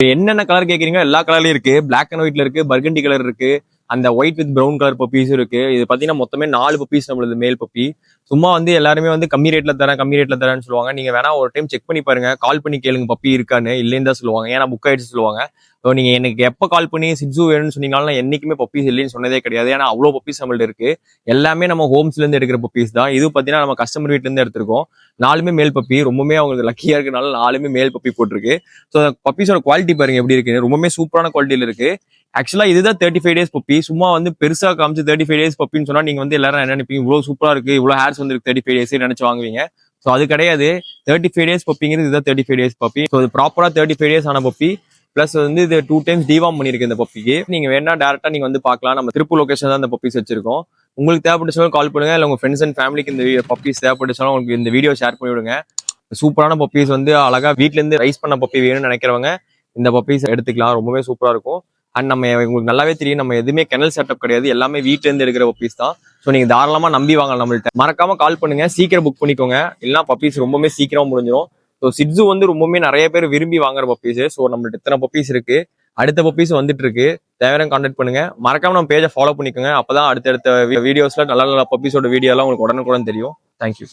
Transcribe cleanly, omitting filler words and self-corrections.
என்னென்ன கலர் கேட்குறீங்க எல்லா கலர்லயும் இருக்கு. பிளாக் அண்ட் ஒயிட்ல இருக்கு, பர்கண்டி கலர் இருக்கு, அந்த ஒயிட் வித் ப்ரௌன் கலர் பப்பீஸும் இருக்கு. இது பாத்தீங்கன்னா மொத்தமே 4 பப்பீஸ் நம்மளது மேல் பப்பி. சும்மா வந்து எல்லாருமே வந்து கம்மி ரேட்ல தரேன்னு சொல்லுவாங்க. நீங்க வேணா ஒரு டைம் செக் பண்ணி பாருங்க, கால் பண்ணி கேளுங்க பப்பி இருக்கான்னு. இல்லைன்னு தான் சொல்லுவாங்க, ஏன்னா புக் ஆயிடுச்சு சொல்லுவாங்க. ஸோ நீங்க எனக்கு எப்போ கால் பண்ணி சிட்ஸு வேணும்னு சொன்னீங்கனாலும் நான் என்னைக்குமே பப்பீஸ் இல்லைன்னு சொன்னதே கிடையாது. ஏன்னா அவ்வளோ பப்பீஸ் நம்மள்ட்ட இருக்கு. எல்லாமே நம்ம ஹோம்ஸ்ல இருந்து எடுக்கிற பப்பீஸ் தான். இது பாத்தீங்கன்னா நம்ம கஸ்டமர் வீட்ல இருந்து எடுத்திருக்கோம். 4மே மேல் பப்பி. ரொம்பவே அவங்களுக்கு லக்கியா இருக்கனால 4மே மேல் பப்பி போட்டிருக்கு. ஸோ பப்பீஸோட குவாலிட்டி பாருங்க எப்படி இருக்கு, ரொம்பவே சூப்பரான குவாலிட்டியில இருக்கு. ஆக்சுவலா இதுதான் 35 டேஸ் பப்பி. சும்மா வந்து பெருசா காமிச்சு 35 டேஸ் பப்பின்னு சொன்னா நீங்க வந்து எல்லாரும் என்ன நினைப்பீங்க, இவ்வளவு சூப்பரா இருக்கு, இவ்வளவு ஹேர்ஸ் வந்து 35 டேஸ் நினைச்சு வாங்குவீங்க. ஸோ அது கிடையாது. 35 டேஸ் பப்பிங்கிறது இதுதான் 35 டேஸ் பப்பி. ஸோ இது ப்ராப்பரா 35 டேஸ் ஆன பப்பி. பிளஸ் வந்து இது 2 டைம்ஸ் டிவார்ம் பண்ணிருக்கு இந்த பப்பிக்கு. நீங்க வேணா டேரக்டா நீங்க வந்து பார்க்கலாம். நம்ம திருப்பூர் லொகேஷன் தான் இந்த பப்பீஸ் வச்சிருக்கோம். உங்களுக்கு தேவைப்பட்டுச்சாலும் கால் பண்ணுங்க, இல்ல உங்க ஃப்ரெண்ட்ஸ் அண்ட் ஃபேமிலிக்கு இந்த பப்பீஸ் தேவைப்பட்டுச்சாலும் உங்களுக்கு இந்த வீடியோ ஷேர் பண்ணி விடுங்க. சூப்பரான பப்பீஸ் வந்து அழகா வீட்ல இருந்து ரைஸ் பண்ண பப்பி வேணும்னு நினைக்கிறவங்க இந்த பப்பீஸ் எடுத்துக்கலாம். ரொம்பவே சூப்பரா இருக்கும். அண்ட் நம்ம உங்களுக்கு நல்லாவே தெரியும், நம்ம எதுவுமே கெனல் செட்டப் கிடையாது, எல்லாமே வீட்ல இருந்து எடுக்கிற பப்பீஸ் தான். ஸோ நீங்க தாராளமா நம்பி வாங்க நம்மள்ட்ட. மறக்காம கால் பண்ணுங்க, சீக்கிரம் புக் பண்ணிக்கோங்க, இல்லைன்னா பப்பீஸ் ரொம்பவே சீக்கிரமா முடிஞ்சிடும். ஸோ சிட்ஸு வந்து ரொம்பவே நிறைய பேர் விரும்பி வாங்குற பப்பீஸ். ஸோ நம்மள்ட்ட இத்தனை பப்பீஸ் இருக்கு, அடுத்த பப்பீஸ் வந்துட்டு இருக்கு. தேவையான கான்டாக்ட் பண்ணுங்க. மறக்காம நம்ம பேஜை ஃபாலோ பண்ணிக்கோங்க. அப்பதான் அடுத்தடுத்த வீடியோஸ்ல நல்ல நல்ல பப்பீஸோட வீடியோ எல்லாம் உங்களுக்கு உடனுக்குடன் தெரியும். தேங்க்யூ.